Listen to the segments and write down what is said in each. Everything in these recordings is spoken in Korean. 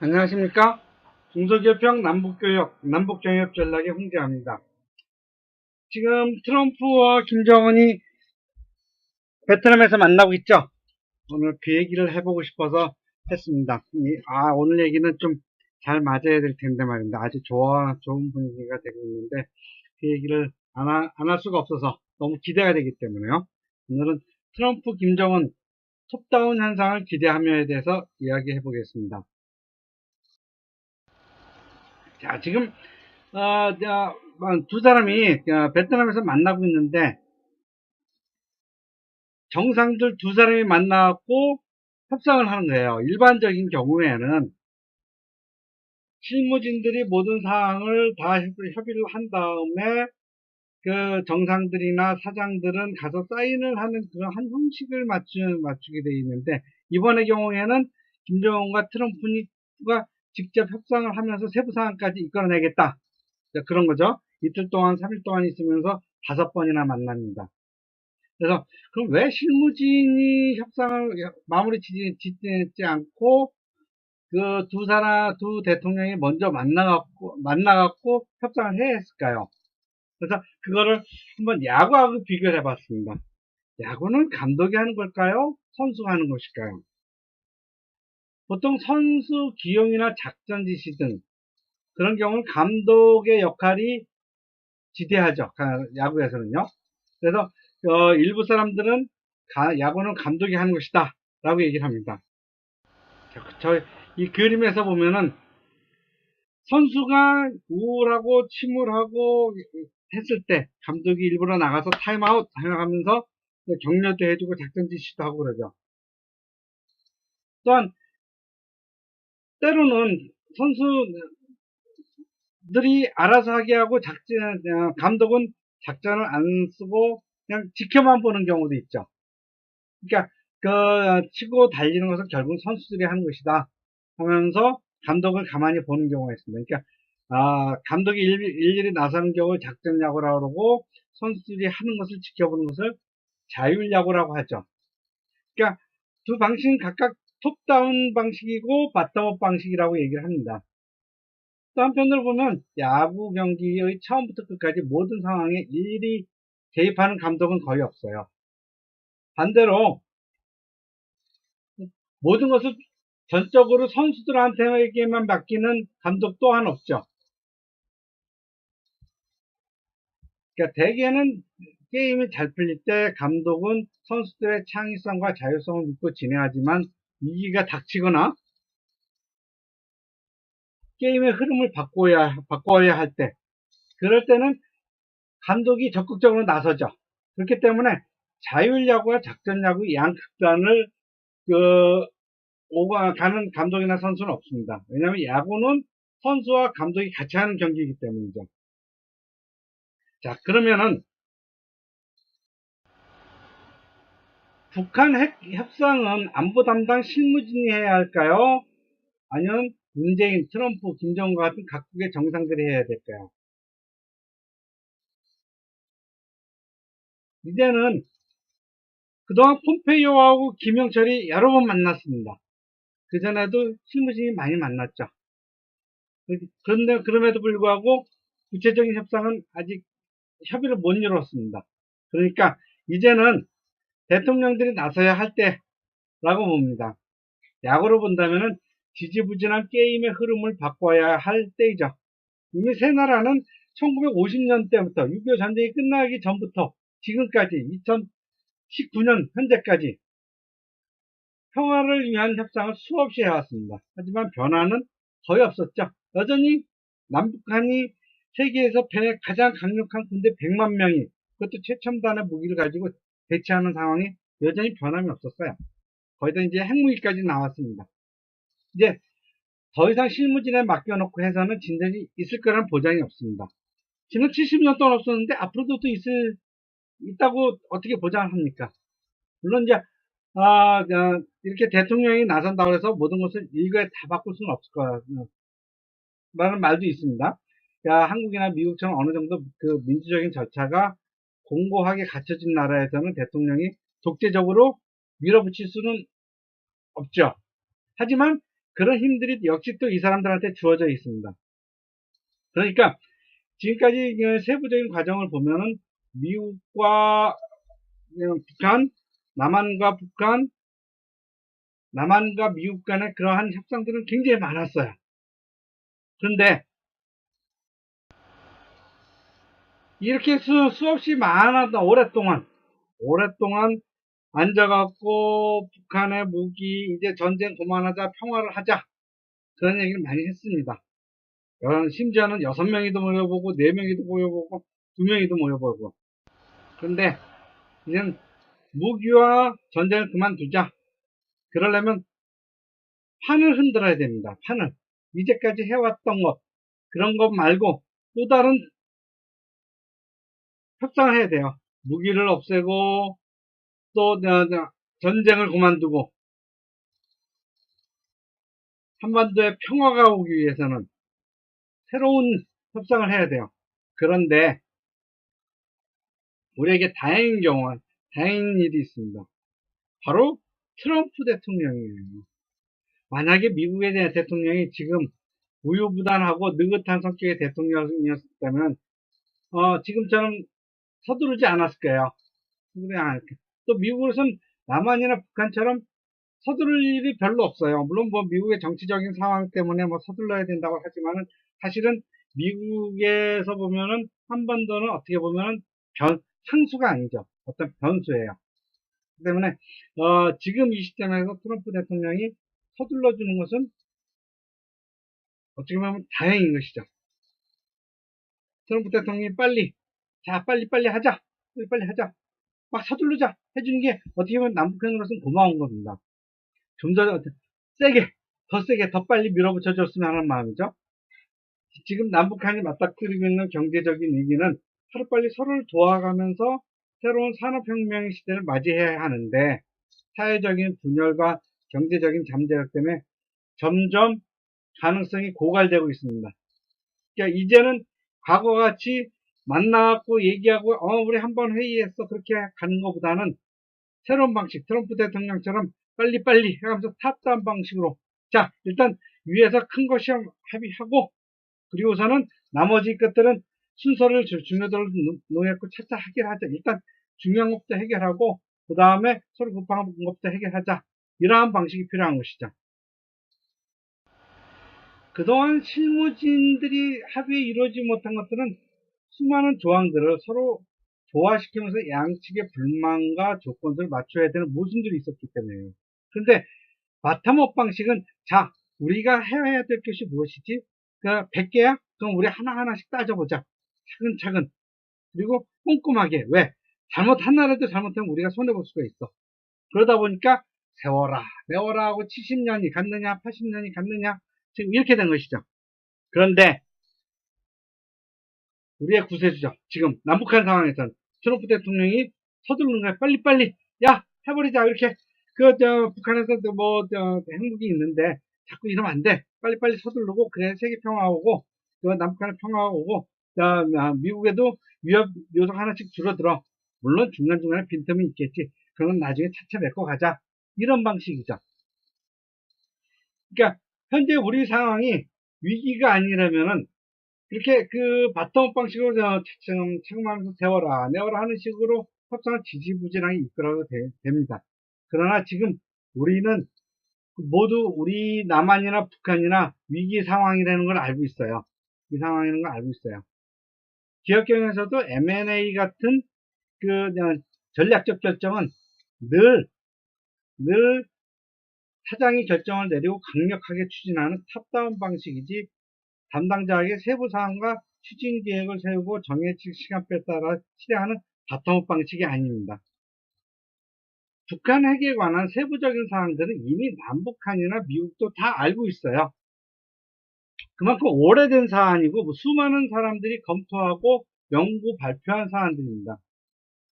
안녕하십니까? 중소기업형 남북교역 전략의 홍재합니다. 지금 트럼프와 김정은이 베트남에서 만나고 있죠? 오늘 그 얘기를 해보고 싶어서 했습니다. 오늘 얘기는 좀 잘 맞아야 될 텐데 말입니다. 아주 좋은 분위기가 되고 있는데, 그 얘기를 안 할 수가 없어서 너무 기대가 되기 때문에요. 오늘은 트럼프, 김정은 톱다운 현상을 기대하며에 대해서 이야기해 보겠습니다. 자, 지금 두 사람이 베트남에서 만나고 있는데, 정상들 두 사람이 만나고 협상을 하는 거예요. 일반적인 경우에는 실무진들이 모든 사항을 다 협의를 한 다음에 그 정상들이나 사장들은 가서 사인을 하는 그런 한 형식을 맞추게 되어 있는데, 이번의 경우에는 김정은과 트럼프가 직접 협상을 하면서 세부 사항까지 이끌어내겠다. 그런 거죠. 이틀 동안, 3일 동안 있으면서 5번이나 만납니다. 그래서, 그럼 왜 실무진이 협상을 마무리 짓지 않고, 그 두 대통령이 먼저 만나갖고 협상을 해야 했을까요? 그래서 그거를 한번 야구하고 비교를 해봤습니다. 야구는 감독이 하는 걸까요? 선수가 하는 것일까요? 보통 선수 기용이나 작전 지시 등 그런 경우는 감독의 역할이 지대하죠. 야구에서는요. 그래서 일부 사람들은 야구는 감독이 하는 것이다 라고 얘기를 합니다. 이 그림에서 보면은 선수가 우울하고 침울하고 했을 때 감독이 일부러 나가서 타임아웃 하면서 격려도 해주고 작전 지시도 하고 그러죠. 또한 때로는 선수들이 알아서 하게 하고 감독은 작전을 안 쓰고 그냥 지켜만 보는 경우도 있죠. 그러니까 치고 달리는 것은 결국 선수들이 하는 것이다 하면서 감독을 가만히 보는 경우가 있습니다. 그러니까 감독이 일일이 나서는 경우 작전 야구라고 그러고, 선수들이 하는 것을 지켜보는 것을 자율 야구라고 하죠. 그러니까 두 방식은 각각 톱다운 방식이고 밭다운 방식이라고 얘기를 합니다. 또 한편으로 보면 야구 경기의 처음부터 끝까지 모든 상황에 일일이 개입하는 감독은 거의 없어요. 반대로 모든 것을 전적으로 선수들한테만 맡기는 감독 또한 없죠. 그러니까 대개는 게임이 잘 풀릴 때 감독은 선수들의 창의성과 자율성을 믿고 진행하지만, 위기가 닥치거나 게임의 흐름을 바꿔야 할 때, 그럴 때는 감독이 적극적으로 나서죠. 그렇기 때문에 자율야구와 작전야구 양극단을 가는 감독이나 선수는 없습니다. 왜냐하면 야구는 선수와 감독이 같이 하는 경기이기 때문이죠. 자, 그러면은 북한 핵 협상은 안보 담당 실무진이 해야 할까요? 아니면 문재인, 트럼프, 김정은 같은 각국의 정상들이 해야 될까요? 이제는 그동안 폼페이오하고 김영철이 여러 번 만났습니다. 그전에도 실무진이 많이 만났죠. 그런데 그럼에도 불구하고 구체적인 협상은 아직 협의를 못 이뤘습니다. 그러니까 이제는 대통령들이 나서야 할 때라고 봅니다. 야구로 본다면은 지지부진한 게임의 흐름을 바꿔야 할 때이죠. 이미 세 나라는 1950년대부터 6.25 전쟁이 끝나기 전부터 지금까지 2019년 현재까지 평화를 위한 협상을 수없이 해왔습니다. 하지만 변화는 거의 없었죠. 여전히 남북한이 세계에서 가장 강력한 군대 100만 명이, 그것도 최첨단의 무기를 가지고 대치하는 상황이 여전히 변함이 없었어요. 거기다 이제 핵무기까지 나왔습니다. 이제 더 이상 실무진에 맡겨놓고 해서는 진전이 있을 거라는 보장이 없습니다. 지난 70년 동안 없었는데 앞으로도 또 있다고 어떻게 보장을 합니까? 물론 이제 이렇게 대통령이 나선다고 해서 모든 것을 일거에 다 바꿀 수는 없을 거라는 말도 있습니다. 그러니까 한국이나 미국처럼 어느 정도 그 민주적인 절차가 공고하게 갖춰진 나라에서는 대통령이 독재적으로 밀어붙일 수는 없죠. 하지만 그런 힘들이 역시 또 이 사람들한테 주어져 있습니다. 그러니까 지금까지 세부적인 과정을 보면은 미국과 북한, 남한과 북한, 남한과 미국 간의 그러한 협상들은 굉장히 많았어요. 그런데 이렇게 수없이 많았던 오랫동안 앉아갖고 북한의 무기 이제 전쟁 그만하자 평화를 하자 그런 얘기를 많이 했습니다. 심지어는 6명이도 모여보고 4명이도 모여보고 2명이도 모여보고 그런데 이젠 무기와 전쟁을 그만두자 그러려면 판을 흔들어야 됩니다. 판을 이제까지 해왔던 것 그런 것 말고 또 다른 협상을 해야 돼요. 무기를 없애고 또 전쟁을 그만두고 한반도에 평화가 오기 위해서는 새로운 협상을 해야 돼요. 그런데 우리에게 다행인 일이 있습니다. 바로 트럼프 대통령이에요. 만약에 미국의 대통령이 지금 우유부단하고 느긋한 성격의 대통령이었다면 지금처럼 서두르지 않았을 거예요. 또 미국에서는 남한이나 북한처럼 서두를 일이 별로 없어요. 물론 뭐 미국의 정치적인 상황 때문에 뭐 서둘러야 된다고 하지만은 사실은 미국에서 보면은 한반도는 어떻게 보면은 상수가 아니죠. 어떤 변수예요. 그 때문에 지금 이 시점에서 트럼프 대통령이 서둘러 주는 것은 어떻게 보면 다행인 것이죠. 트럼프 대통령이 빨리 하자. 빨리 하자. 막 서두르자 해주는 게 어떻게 보면 남북한으로서는 고마운 겁니다. 좀 더 세게, 더 세게, 더 빨리 밀어붙여 줬으면 하는 마음이죠. 지금 남북한이 맞닥뜨리고 있는 경제적인 위기는 하루빨리 서로를 도와가면서 새로운 산업혁명의 시대를 맞이해야 하는데 사회적인 분열과 경제적인 잠재력 때문에 점점 가능성이 고갈되고 있습니다. 그러니까 이제는 과거같이 만나갖고 얘기하고 우리 한번 회의했어 그렇게 가는 것보다는 새로운 방식 트럼프 대통령처럼 빨리빨리 해가면서 탑다운 방식으로 자 일단 위에서 큰 거 시험 합의하고 그리고서는 나머지 것들은 순서를 중요도를 놓고 차차 해결하자. 일단 중요한 것부터 해결하고 그 다음에 서로 급한 것부터 해결하자. 이러한 방식이 필요한 것이죠. 그동안 실무진들이 합의에 이루어지지 못한 것들은 수많은 조항들을 서로 조화시키면서 양측의 불만과 조건들을 맞춰야 되는 모순들이 있었기 때문에요. 그런데 바텀업 방식은 자 우리가 해야 될 것이 무엇이지? 그 100개야? 그럼 우리 하나하나씩 따져보자. 차근차근. 그리고 꼼꼼하게. 왜? 하나라도 잘못하면 우리가 손해볼 수가 있어. 그러다 보니까 세워라, 메워라 하고 70년이 갔느냐, 80년이 갔느냐, 지금 이렇게 된 것이죠. 그런데 우리의 구세주죠. 지금 남북한 상황에서는 트럼프 대통령이 서두르는 거야. 빨리빨리. 야, 해버리자. 이렇게. 북한에서 핵무기 있는데 자꾸 이러면 안 돼. 빨리빨리 서두르고 그래 세계 평화 오고 남북한의 평화가 오고 미국에도 위협 요소 하나씩 줄어들어. 물론 중간중간에 빈틈이 있겠지. 그건 나중에 차차 메꿔 가자. 이런 방식이죠. 그러니까 현재 우리 상황이 위기가 아니라면은 이렇게 바텀업 방식으로 차츰하면서 세워라 내워라 하는 식으로 협상을 지지부진하게 이끌어도 됩니다. 그러나 지금 우리는 모두 우리 남한이나 북한이나 위기 상황이라는 걸 알고 있어요. 이 상황이라는 걸 알고 있어요. 기업경영에서도 M&A 같은 전략적 결정은 늘 사장이 결정을 내리고 강력하게 추진하는 탑다운 방식이지 담당자에게 세부 사항과 추진 계획을 세우고 정해진 시간표에 따라 실행하는 바텀업 방식이 아닙니다. 북한 핵에 관한 세부적인 사항들은 이미 남북한이나 미국도 다 알고 있어요. 그만큼 오래된 사안이고 수많은 사람들이 검토하고 연구 발표한 사안들입니다.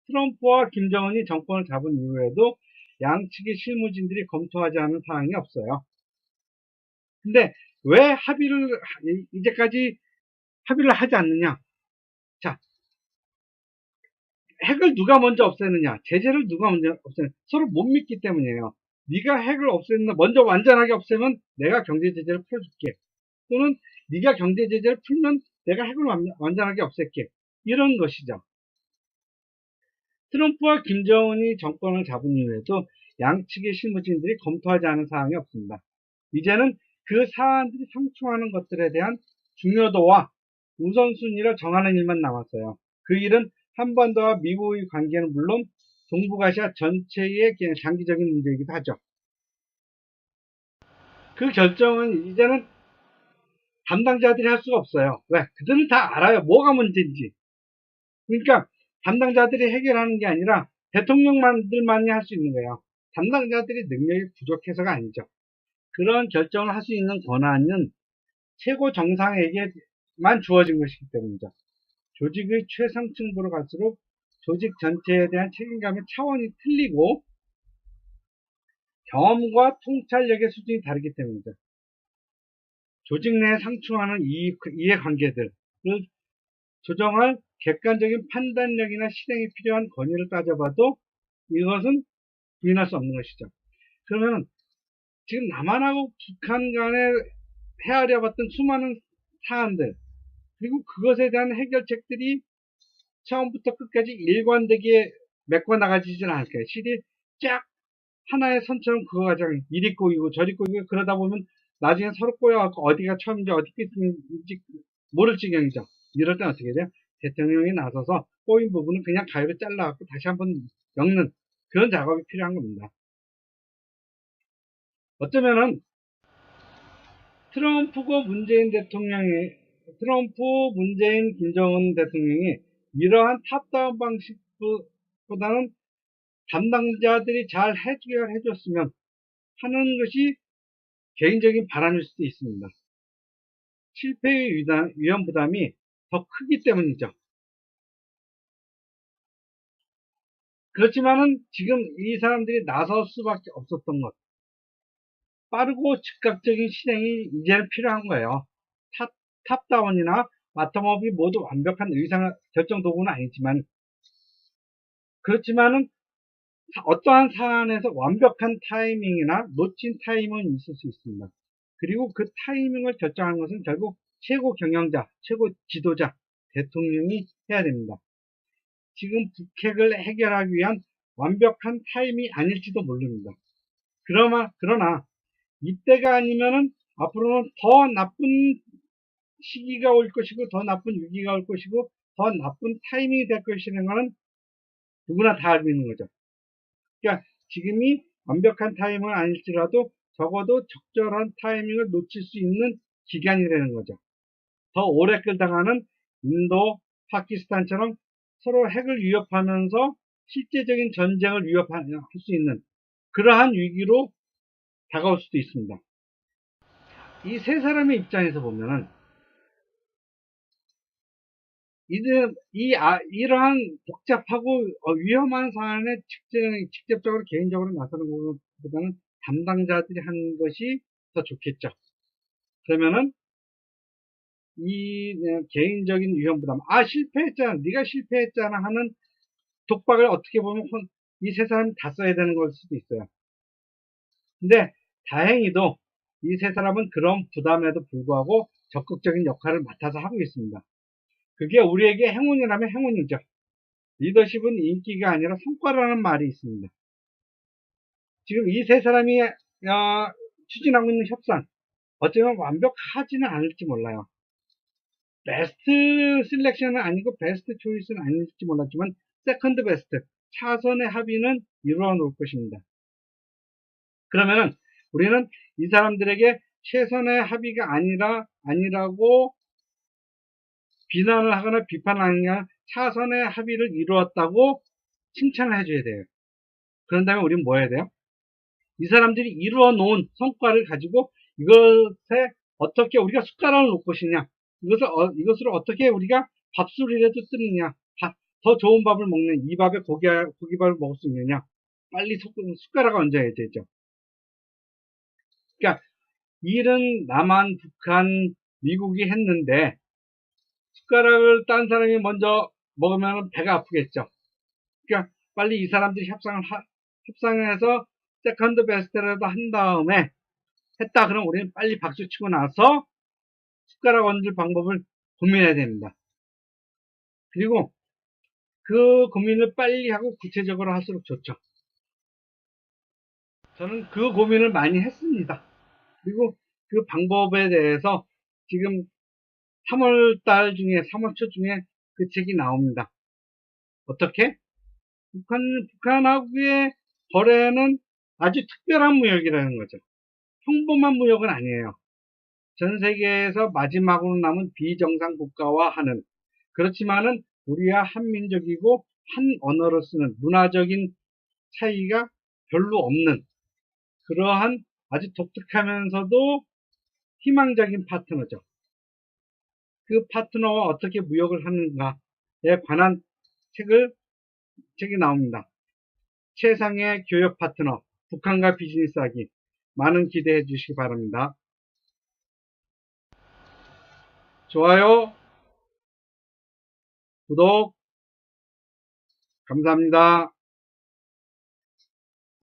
트럼프와 김정은이 정권을 잡은 이후에도 양측의 실무진들이 검토하지 않은 사항이 없어요. 근데 왜 이제까지 합의를 하지 않느냐? 자, 핵을 누가 먼저 없애느냐? 제재를 누가 먼저 없애느냐? 서로 못 믿기 때문이에요. 네가 핵을 없애는 먼저 완전하게 없애면 내가 경제 제재를 풀어줄게. 또는 네가 경제 제재를 풀면 내가 핵을 완전하게 없앨게. 이런 것이죠. 트럼프와 김정은이 정권을 잡은 이후에도 양측의 실무진들이 검토하지 않은 사항이 없습니다. 이제는 그 사안들이 상충하는 것들에 대한 중요도와 우선순위를 정하는 일만 남았어요. 그 일은 한반도와 미국의 관계는 물론 동북아시아 전체의 장기적인 문제이기도 하죠. 그 결정은 이제는 담당자들이 할 수가 없어요. 왜? 그들은 다 알아요. 뭐가 문제인지. 그러니까 담당자들이 해결하는 게 아니라 대통령만들만이 할 수 있는 거예요. 담당자들이 능력이 부족해서가 아니죠. 그런 결정을 할 수 있는 권한은 최고 정상에게만 주어진 것이기 때문이죠. 조직의 최상층부로 갈수록 조직 전체에 대한 책임감의 차원이 틀리고 경험과 통찰력의 수준이 다르기 때문이죠. 조직 내에 상충하는 이해관계들을 조정할 객관적인 판단력이나 실행에 필요한 권위를 따져봐도 이것은 부인할 수 없는 것이죠. 그러면 지금 남한하고 북한 간에 헤아려 봤던 수많은 사안들, 그리고 그것에 대한 해결책들이 처음부터 끝까지 일관되게 메꿔 나가지진 않을까요? 실이 쫙 하나의 선처럼 그어가잖아요. 이리 꼬이고 저리 꼬이고 그러다 보면 나중에 서로 꼬여갖고 어디가 처음인지 어디 끝인지 모를 지경이죠. 이럴 땐 어떻게 돼요? 대통령이 나서서 꼬인 부분은 그냥 가위로 잘라갖고 다시 한번 엮는 그런 작업이 필요한 겁니다. 어쩌면은 트럼프, 문재인, 김정은 대통령이 이러한 탑다운 방식보다는 담당자들이 잘 해결해줬으면 하는 것이 개인적인 바람일 수도 있습니다. 실패의 위험 부담이 더 크기 때문이죠. 그렇지만은 지금 이 사람들이 나설 수밖에 없었던 것. 빠르고 즉각적인 실행이 이제는 필요한 거예요. 탑다운이나 바텀업이 모두 완벽한 결정 도구는 아니지만, 그렇지만은 어떠한 사안에서 완벽한 타이밍이나 놓친 타이밍은 있을 수 있습니다. 그리고 그 타이밍을 결정하는 것은 결국 최고 경영자, 최고 지도자, 대통령이 해야 됩니다. 지금 북핵을 해결하기 위한 완벽한 타이밍이 아닐지도 모릅니다. 그러나 이때가 아니면은 앞으로는 더 나쁜 시기가 올 것이고 더 나쁜 위기가 올 것이고 더 나쁜 타이밍이 될 것이라는 것은 누구나 다 알고 있는 거죠. 그러니까 지금이 완벽한 타이밍은 아닐지라도 적어도 적절한 타이밍을 놓칠 수 있는 기간이라는 거죠. 더 오래 끌다가는 인도, 파키스탄처럼 서로 핵을 위협하면서 실제적인 전쟁을 위협할 수 있는 그러한 위기로 다가올 수도 있습니다. 이 세 사람의 입장에서 보면은 이러한 복잡하고 위험한 사안에 직접적으로 개인적으로 나서는 것보다는 담당자들이 하는 것이 더 좋겠죠. 그러면은 이 개인적인 위험 부담, 실패했잖아, 네가 실패했잖아 하는 독박을 어떻게 보면 이 세 사람이 다 써야 되는 걸 수도 있어요. 근데 다행히도 이 세 사람은 그런 부담에도 불구하고 적극적인 역할을 맡아서 하고 있습니다. 그게 우리에게 행운이라면 행운이죠. 리더십은 인기가 아니라 성과라는 말이 있습니다. 지금 이 세 사람이 추진하고 있는 협상, 어쩌면 완벽하지는 않을지 몰라요. 베스트 셀렉션은 아니고 베스트 초이스는 아닐지 몰랐지만 세컨드 베스트, 차선의 합의는 이루어 놓을 것입니다. 그러면은 우리는 이 사람들에게 최선의 합의가 아니라고 비난을 하거나 비판을 하느냐, 차선의 합의를 이루었다고 칭찬을 해줘야 돼요. 그런 다음에 우리는 뭐 해야 돼요? 이 사람들이 이루어 놓은 성과를 가지고 이것에 어떻게 우리가 숟가락을 놓을 것이냐, 이것으로 어떻게 우리가 밥술이라도 뜨느냐, 더 좋은 밥을 먹는, 이 밥에 고기밥을 먹을 수 있느냐, 빨리 숟가락을 얹어야 되죠. 그러니까 일은 남한, 북한, 미국이 했는데 숟가락을 딴 사람이 먼저 먹으면 배가 아프겠죠. 그러니까 빨리 이 사람들이 협상해서 세컨드 베스트라도 한 다음에 했다. 그럼 우리는 빨리 박수 치고 나서 숟가락 얹을 방법을 고민해야 됩니다. 그리고 그 고민을 빨리 하고 구체적으로 할수록 좋죠. 저는 그 고민을 많이 했습니다. 그리고 그 방법에 대해서 지금 3월달 중에 3월 초 중에 그 책이 나옵니다. 어떻게? 북한하고의 거래는 아주 특별한 무역이라는 거죠. 평범한 무역은 아니에요. 전 세계에서 마지막으로 남은 비정상 국가와 하는, 그렇지만은 우리와 한민족이고 한 언어를 쓰는 문화적인 차이가 별로 없는 그러한 아주 독특하면서도 희망적인 파트너죠. 그 파트너와 어떻게 무역을 하는가에 관한 책이 나옵니다. 최상의 교역 파트너, 북한과 비즈니스하기. 많은 기대해 주시기 바랍니다. 좋아요, 구독, 감사합니다.